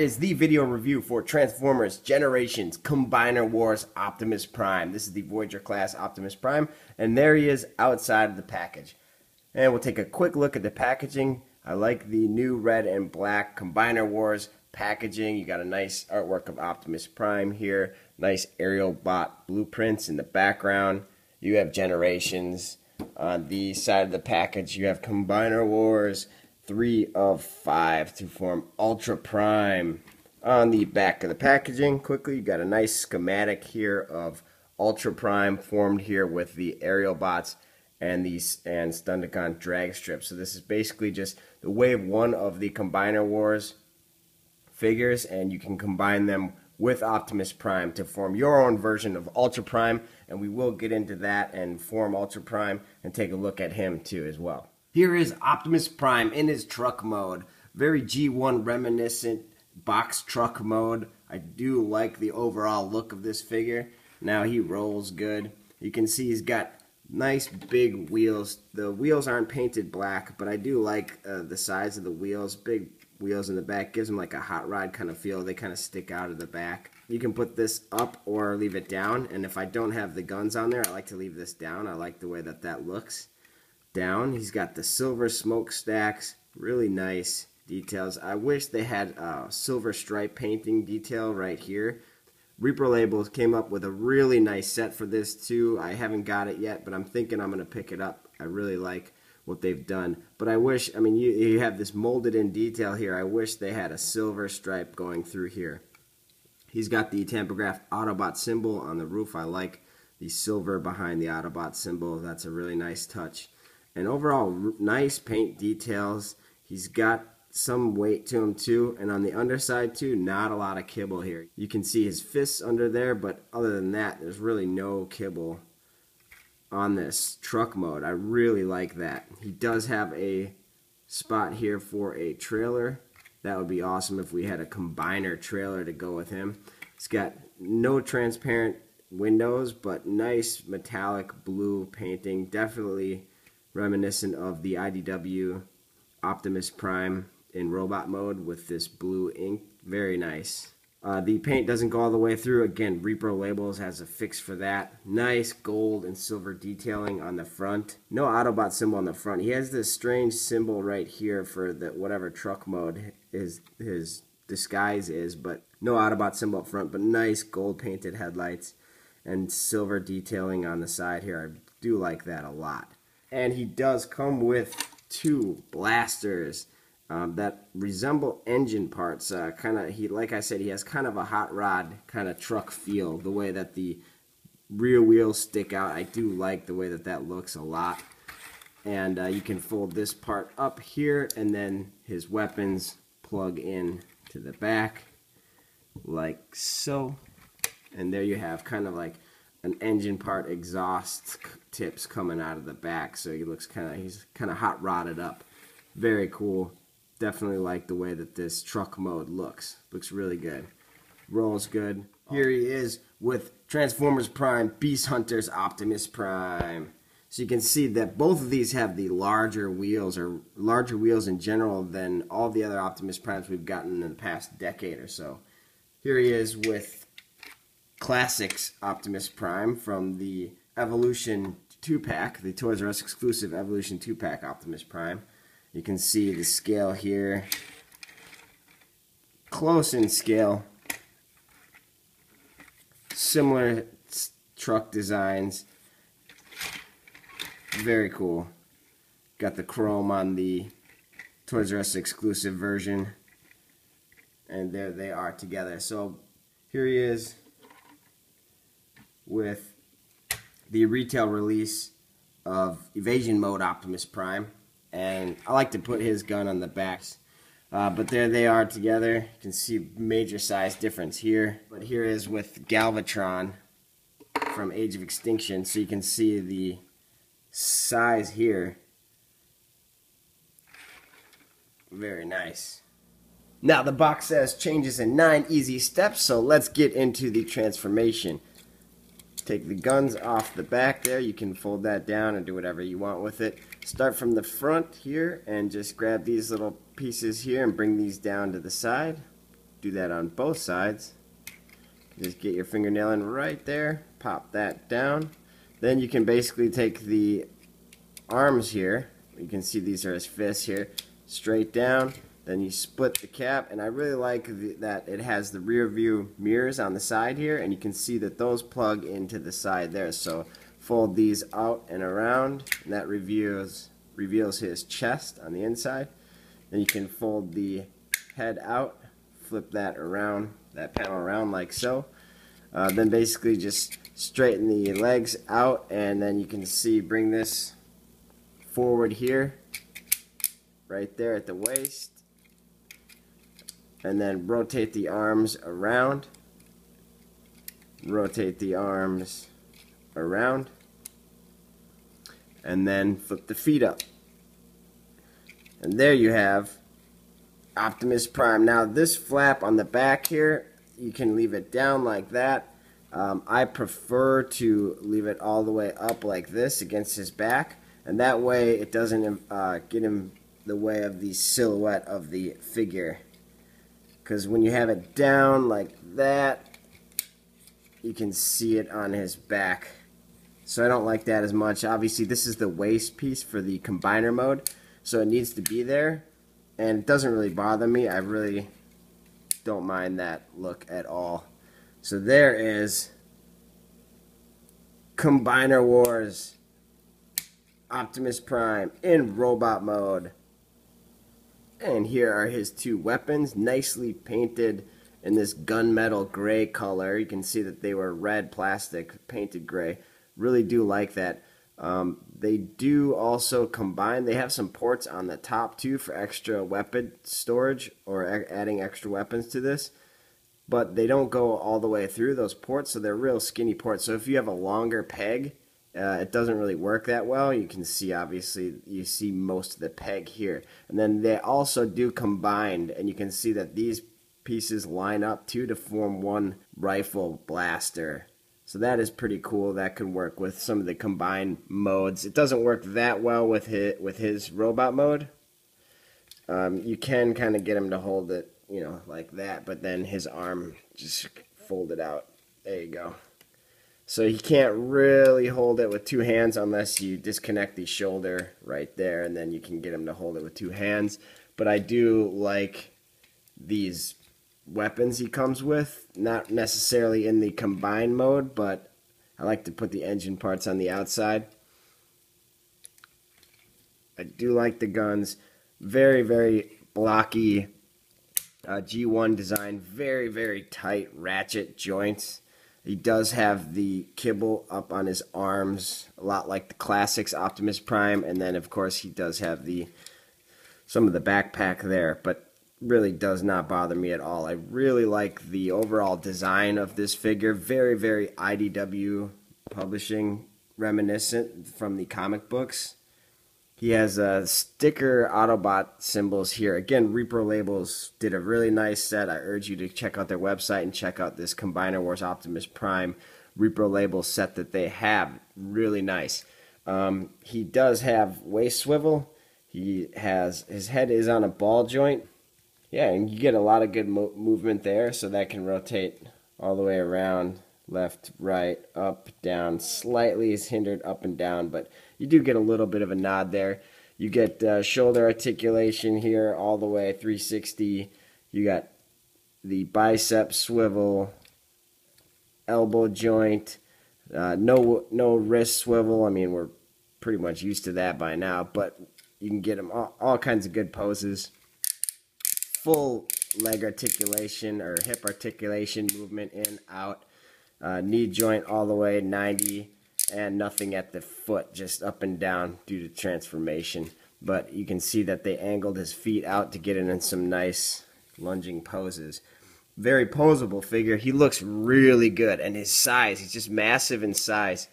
is the video review for Transformers Generations Combiner Wars Optimus Prime. This is the Voyager class Optimus Prime, and there he is outside of the package. And we'll take a quick look at the packaging. I like the new red and black Combiner Wars packaging. You got a nice artwork of Optimus Prime here, nice AUTOBot blueprints in the background. You have Generations on the side of the package. You have Combiner Wars 3 of 5 to form Ultra Prime. On the back of the packaging, quickly, you got a nice schematic here of Ultra Prime formed here with the AUTOBOTs and Stunticon drag strips. So this is basically just the wave 1 of the Combiner Wars figures, and you can combine them with Optimus Prime to form your own version of Ultra Prime, and we will get into that and form Ultra Prime and take a look at him too as well. Here is Optimus Prime in his truck mode. Very G1 reminiscent box truck mode. I do like the overall look of this figure. Now he rolls good. You can see he's got nice big wheels. The wheels aren't painted black, but I do like the size of the wheels. Big wheels in the back gives them like a hot rod kind of feel. They kind of stick out of the back. You can put this up or leave it down, and if I don't have the guns on there, I like to leave this down. I like the way that that looks. Down, he's got the silver smokestacks, really nice details. I wish they had silver stripe painting detail right here. Reaper Labels came up with a really nice set for this too. I haven't got it yet, but I'm thinking I'm going to pick it up. I really like what they've done. But I wish, I mean, you have this molded in detail here. I wish they had a silver stripe going through here. He's got the tampograph Autobot symbol on the roof. I like the silver behind the Autobot symbol. That's a really nice touch. And overall, nice paint details. He's got some weight to him too, and on the underside too, not a lot of kibble here. You can see his fists under there, but other than that, there's really no kibble on this truck mode. I really like that. He does have a spot here for a trailer. That would be awesome if we had a combiner trailer to go with him. It's got no transparent windows, but nice metallic blue painting. Definitely reminiscent of the IDW Optimus Prime in robot mode with this blue ink. Very nice. The paint doesn't go all the way through. Again, Reaper Labels has a fix for that. Nice gold and silver detailing on the front. No Autobot symbol on the front. He has this strange symbol right here for the whatever truck mode his disguise is, but no Autobot symbol up front, but nice gold painted headlights and silver detailing on the side here. I do like that a lot. And he does come with 2 blasters that resemble engine parts. Like I said, he has kind of a hot rod kind of truck feel. The way that the rear wheels stick out, I do like the way that that looks a lot. And you can fold this part up here, and then his weapons plug in to the back, like so. And there you have kind of like an engine part exhaust tips coming out of the back, so he's kind of hot rodded up. Very cool. Definitely like the way that this truck mode looks. Looks really good. Rolls good. Here he is with Transformers Prime Beast Hunters Optimus Prime. So you can see that both of these have the larger wheels, or larger wheels in general than all the other Optimus Primes we've gotten in the past decade or so. Here he is with Classics Optimus Prime from the Evolution 2-pack, the Toys R Us exclusive Evolution 2-pack Optimus Prime. You can see the scale here, close in scale, similar truck designs, very cool. Got the chrome on the Toys R Us exclusive version, and there they are together. So here he is with the retail release of Evasion Mode Optimus Prime, and I like to put his gun on the backs, but there they are together. You can see major size difference here, but here is with Galvatron from Age of Extinction, so you can see the size here. Very nice. Now the box says changes in 9 easy steps, so let's get into the transformation. Take the guns off the back there. You can fold that down and do whatever you want with it. Start from the front here and just grab these little pieces here and bring these down to the side. do that on both sides. Just get your fingernail in right there, pop that down. Then you can basically take the arms here, you can see these are his fists here, straight down. Then you split the cap, and I really like that it has the rear view mirrors on the side here, and you can see that those plug into the side there. So fold these out and around, and that reveals his chest on the inside. Then you can fold the head out, flip that around, that panel around like so. Then basically just straighten the legs out, and then you can see, bring this forward here, right there at the waist, and then rotate the arms around, rotate the arms around, and then flip the feet up. And there you have Optimus Prime. Now this flap on the back here, you can leave it down like that. I prefer to leave it all the way up like this against his back, and that way it doesn't get in the way of the silhouette of the figure. Because when you have it down like that, you can see it on his back. So I don't like that as much. Obviously this is the waist piece for the combiner mode, so it needs to be there, and it doesn't really bother me. I really don't mind that look at all. So there is Combiner Wars Optimus Prime in robot mode. And here are his two weapons, nicely painted in this gunmetal gray color. You can see that they were red plastic painted gray. Really do like that. They do also combine. They have some ports on the top too for extra weapon storage or adding extra weapons to this. But they don't go all the way through those ports, so they're real skinny ports. So if you have a longer peg, it doesn't really work that well. You can see, obviously, you see most of the peg here. And then they also do combine, and you can see that these pieces line up too to form one rifle blaster. So that is pretty cool. That could work with some of the combined modes. It doesn't work that well with his robot mode. You can kind of get him to hold it, you know, like that, but then his arm just folded out. There you go. So he can't really hold it with two hands unless you disconnect the shoulder right there, and then you can get him to hold it with two hands. But I do like these weapons he comes with, not necessarily in the combine mode, but I like to put the engine parts on the outside. I do like the guns. Very, very blocky G1 design, very, very tight ratchet joints. He does have the kibble up on his arms, a lot like the classics Optimus Prime, and then of course he does have some of the backpack there, but really does not bother me at all. I really like the overall design of this figure. Very, very IDW publishing reminiscent from the comic books. He has sticker Autobot symbols here. Again, Repro Labels did a really nice set. I urge you to check out their website and check out this Combiner Wars Optimus Prime Repro Labels set that they have. Really nice. He does have waist swivel. His head is on a ball joint. Yeah, and you get a lot of good movement there, so that can rotate all the way around, left, right, up, down. Slightly is hindered up and down, but you do get a little bit of a nod there. You get shoulder articulation here all the way 360. You got the bicep swivel, elbow joint, no wrist swivel. I mean, we're pretty much used to that by now, but you can get them all kinds of good poses. Full leg articulation or hip articulation movement in, out. Knee joint all the way 90, and nothing at the foot, just up and down due to transformation. But you can see that they angled his feet out to get in some nice lunging poses. Very posable figure. He looks really good, and his size, he's just massive in size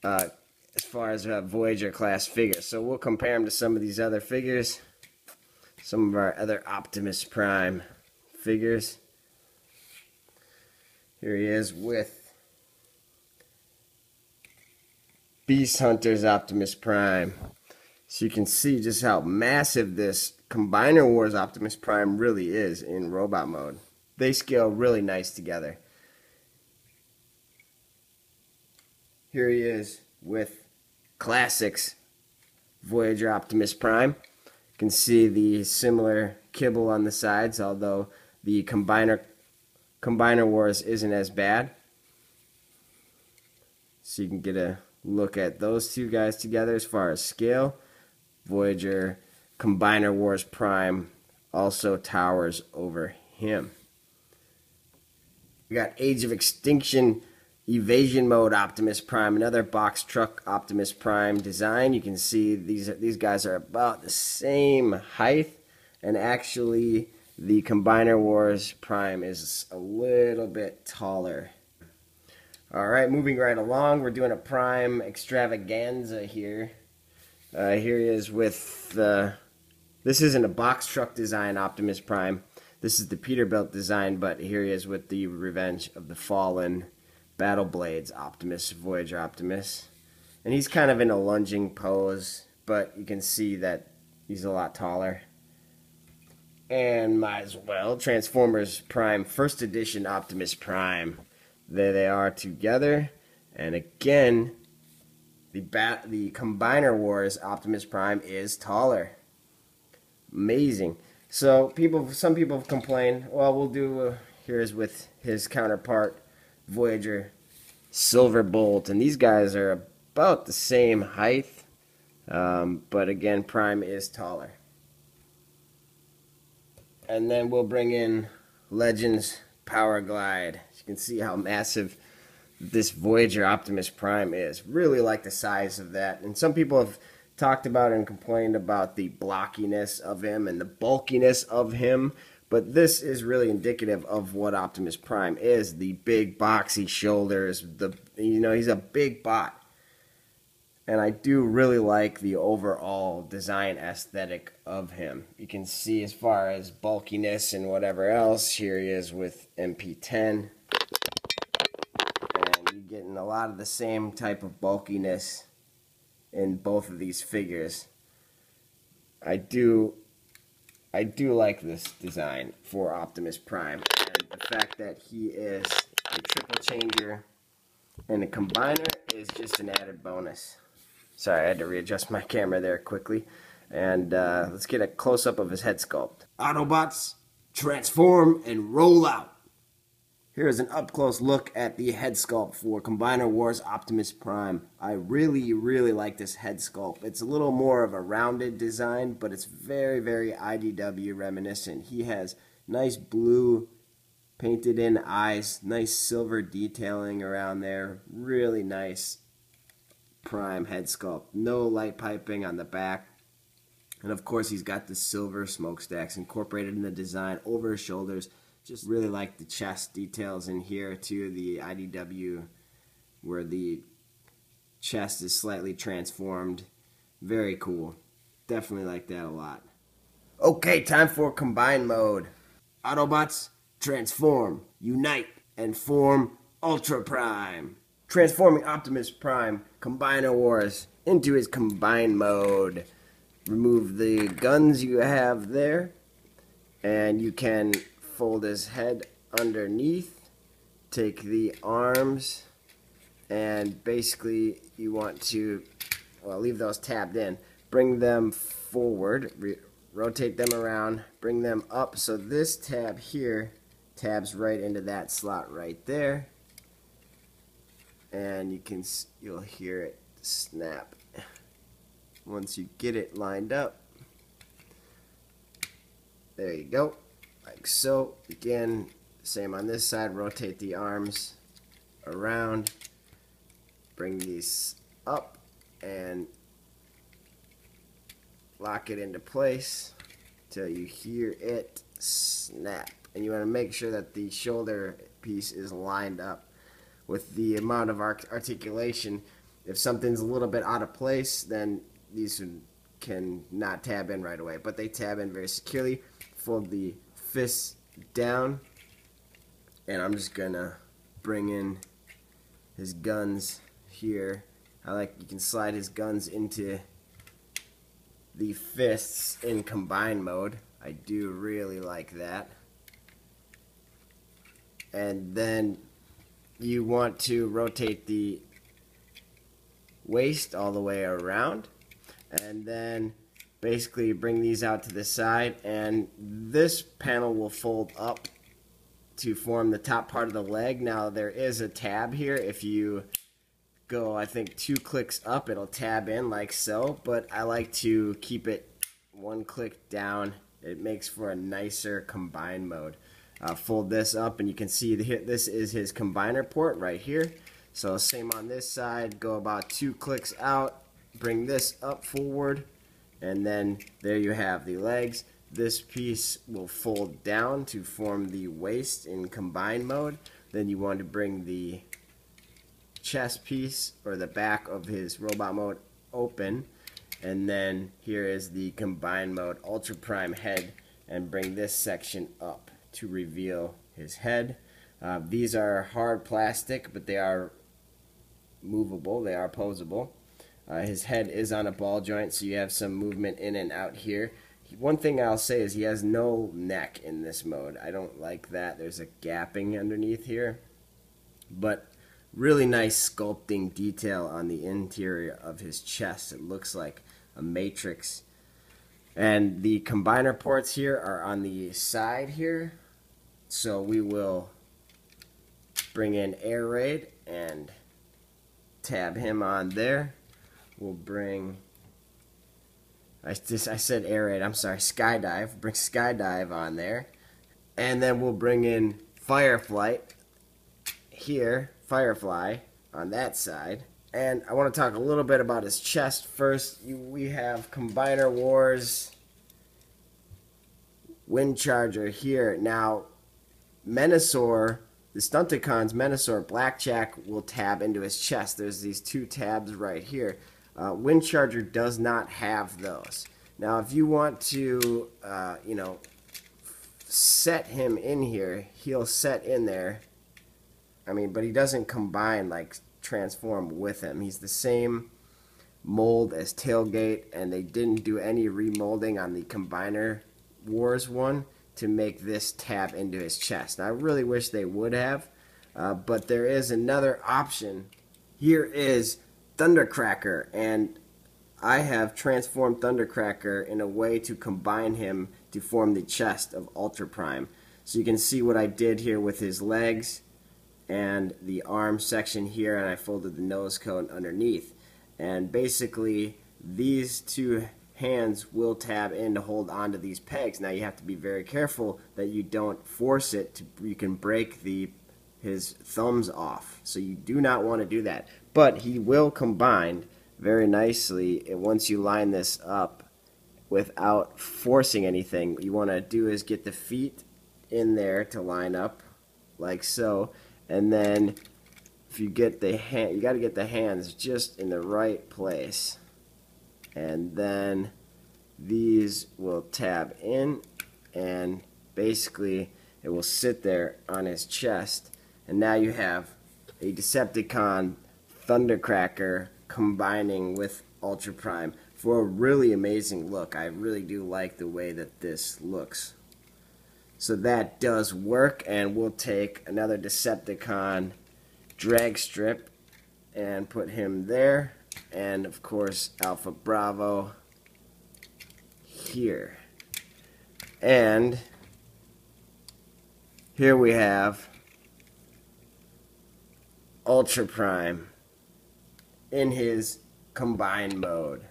as far as Voyager class figures. So we'll compare him to some of these other figures. Some of our other Optimus Prime figures. Here he is with Beast Hunter's Optimus Prime. So you can see just how massive this Combiner Wars Optimus Prime really is in robot mode. they scale really nice together. Here he is with Classics Voyager Optimus Prime. You can see the similar kibble on the sides, although the Combiner Wars isn't as bad. So you can get a look at those two guys together as far as scale. Voyager Combiner Wars Prime also towers over him. We got Age of Extinction Evasion Mode Optimus Prime, another box truck Optimus Prime design. You can see these guys are about the same height, and actually the Combiner Wars Prime is a little bit taller. Alright, moving right along, we're doing a Prime extravaganza here. Here he is with this isn't a box truck design Optimus Prime. This is the Peterbilt design, but here he is with the Revenge of the Fallen Battle Blades Optimus, Voyager Optimus. And he's kind of in a lunging pose, but you can see that he's a lot taller. And might as well, Transformers Prime First Edition Optimus Prime. There they are together. And again, the Combiner Wars Optimus Prime is taller. Amazing. So some people have complained, well, we'll do, here's with his counterpart, Voyager Silverbolt, and these guys are about the same height, but again, Prime is taller. And then we'll bring in Legends Power Glide. You can see how massive this Voyager Optimus Prime is. Really like the size of that, and some people have talked about and complained about the blockiness of him and the bulkiness of him, but this is really indicative of what Optimus Prime is. The big boxy shoulders, he's a big bot. And I do really like the overall design aesthetic of him. You can see as far as bulkiness and whatever else, here he is with MP10. And you're getting a lot of the same type of bulkiness in both of these figures. I do like this design for Optimus Prime, and the fact that he is a triple changer and a combiner is just an added bonus. Sorry, I had to readjust my camera there quickly. And let's get a close-up of his head sculpt. Autobots, transform and roll out. Here's an up-close look at the head sculpt for Combiner Wars Optimus Prime. I really, really like this head sculpt. It's a little more of a rounded design, but it's very, very IDW reminiscent. He has nice blue painted in eyes, nice silver detailing around there. Really nice Prime head sculpt. No light piping on the back. And of course he's got the silver smokestacks incorporated in the design over his shoulders. Just really like the chest details in here too, the IDW where the chest is slightly transformed. Very cool. Definitely like that a lot. Okay, time for combine mode. Autobots, transform, unite, and form Ultra Prime. Transforming Optimus Prime, Combiner Wars, into his combine mode. Remove the guns you have there, and you can fold his head underneath, take the arms, and basically you want to, well, leave those tabbed in, bring them forward, rotate them around, bring them up, so this tab here tabs right into that slot right there, and you'll hear it snap once you get it lined up. There you go. Like so. Again, same on this side, rotate the arms around, bring these up and lock it into place till you hear it snap. And you want to make sure that the shoulder piece is lined up with the amount of articulation. If something's a little bit out of place, then these can not tab in right away, but they tab in very securely. Fold the fists down, and I'm just gonna bring in his guns here. You can slide his guns into the fists in combine mode. I do really like that. and then you want to rotate the waist all the way around, and then basically bring these out to the side, and this panel will fold up to form the top part of the leg. Now there is a tab here. If you go, I think, 2 clicks up, it'll tab in like so, but I like to keep it 1 click down. It makes for a nicer combine mode. Fold this up and you can see this is his combiner port right here. So same on this side, go about 2 clicks out, bring this up forward, and then there you have the legs. This piece will fold down to form the waist in combine mode. Then you want to bring the chest piece or the back of his robot mode open, and then here is the combine mode Ultra Prime head, and bring this section up to reveal his head. These are hard plastic, but they are movable, they are posable. His head is on a ball joint, so you have some movement in and out here. One thing I'll say is he has no neck in this mode. I don't like that. There's a gapping underneath here. But really nice sculpting detail on the interior of his chest. It looks like a matrix. And the combiner ports here are on the side here. So we will bring in Air Raid and tab him on there. We'll bring, I said Air Raid, I'm sorry, Skydive. Bring Skydive on there. And then we'll bring in Fireflight here, Firefly on that side. And I want to talk a little bit about his chest first. We have Combiner Wars Wind Charger here. Now, Menasor, the Stunticon's Menasor Blackjack will tab into his chest. There's these 2 tabs right here. Wind Charger does not have those. Now, if you want to, set him in here, he'll set in there. I mean, but he doesn't combine, like transform with him. He's the same mold as Tailgate, and they didn't do any remolding on the Combiner Wars one to make this tab into his chest. Now, I really wish they would have, but there is another option. Here is Thundercracker, and I have transformed Thundercracker in a way to combine him to form the chest of Ultra Prime. So you can see what I did here with his legs and the arm section here, and I folded the nose cone underneath. And basically these 2 hands will tab in to hold onto these pegs. Now you have to be very careful that you don't force it. You can break his thumbs off, so you do not want to do that. But he will combine very nicely once you line this up without forcing anything. What you want to do is get the feet in there to line up like so, and then if you get the hand, you got to get the hands just in the right place, and then these will tab in, and basically it will sit there on his chest, and now you have a Decepticon Thundercracker combining with Ultra Prime for a really amazing look. I really do like the way that this looks. So that does work, and we'll take another Decepticon drag strip and put him there, and of course Alpha Bravo here. And here we have Ultra Prime in his combine mode.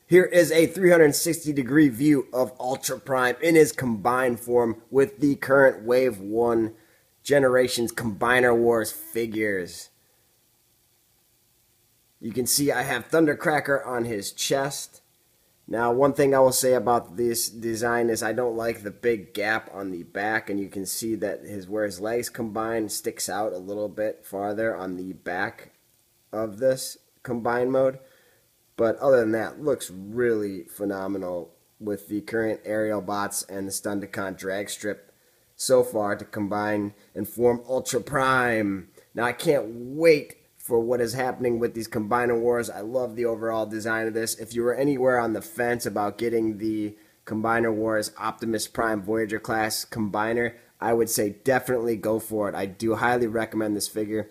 Here is a 360-degree view of Ultra Prime in his combined form with the current Wave 1 Generations Combiner Wars figures. You can see I have Thundercracker on his chest. Now, one thing I will say about this design is I don't like the big gap on the back, and you can see that where his legs combine sticks out a little bit farther on the back of this combine mode. But other than that, looks really phenomenal with the current aerial bots and the Stunticon drag strip so far to combine and form Ultra Prime. Now I can't wait for what is happening with these Combiner Wars. I love the overall design of this. If you were anywhere on the fence about getting the Combiner Wars Optimus Prime Voyager class combiner, I would say definitely go for it. I do highly recommend this figure.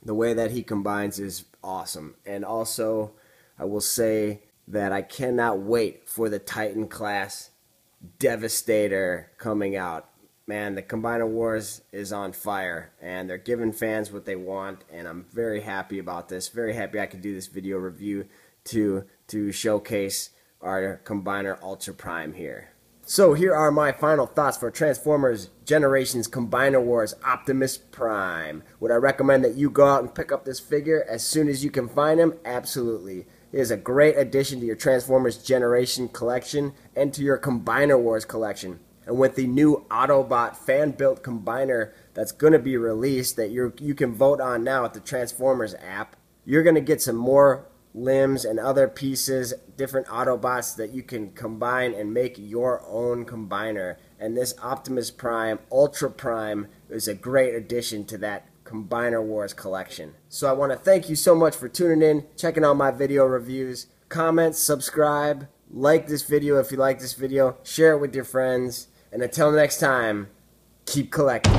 The way that he combines is awesome. And also, I will say that I cannot wait for the Titan class Devastator coming out. Man, the Combiner Wars is on fire, and they're giving fans what they want, and I'm very happy about this. Very happy I could do this video review to showcase our Combiner Ultra Prime here. So here are my final thoughts for Transformers Generations Combiner Wars Optimus Prime. Would I recommend that you go out and pick up this figure as soon as you can find him? Absolutely. It is a great addition to your Transformers Generation collection and to your Combiner Wars collection. And with the new Autobot fan-built combiner that's going to be released that you can vote on now at the Transformers app, you're going to get some more limbs and other pieces, different Autobots that you can combine and make your own combiner. And this Optimus Prime, Ultra Prime, is a great addition to that Combiner Wars collection. So I want to thank you so much for tuning in, checking out my video reviews. Comment, subscribe, like this video if you like this video, share it with your friends, and until next time, keep collecting.